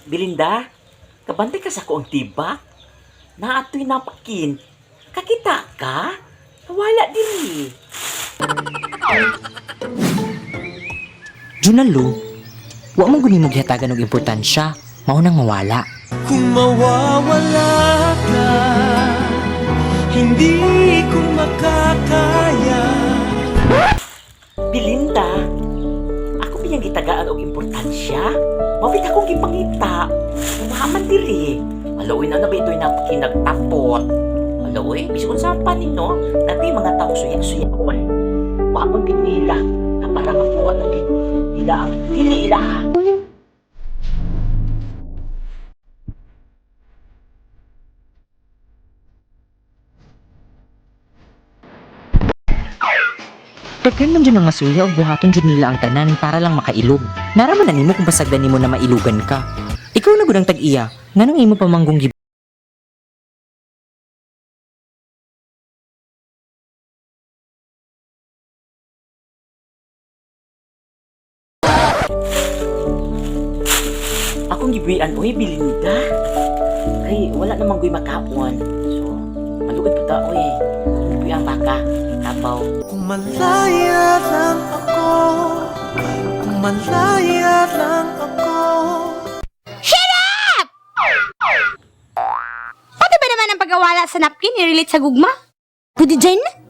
Belinda, kabantay ka sa koong tibak. Naatoy napakin. Kakita ka? Nawala diri. Junalo, wa mo guni mo gihatagan og importansya, mao nang mawala. Kung mawawala ka, hindi ko makakaya. Belinda, ako biyang gitagaan og importansya. Mabit akong gipangita. Umaman diri. Alaoy na ba ito'y napakinagtapot. Alaoy, bisikon sa panin, no? Dati mga tao suya-suya ko eh. Wakon pinila na para makuha lagi. Ila ang dili ila. Pagkan man dyan mga suya o buhaton dyan nila ang tanan para lang makailog. Naraman na nimo kung basagdan nimo na mailugan ka. Ikaw na gud ang tag-iya, nganong imo pamanggong gib... Akong gibuyan, oy, Belinda. Kay wala namang goy makaon. So, maluod pa ta, oy. Gibuyan baka, kapaw. Kung malaya lang ako, kung malaya lang ako. Pati ba naman ang pagkawala sa napkin i-relate sa gugma? Pwede dyan na?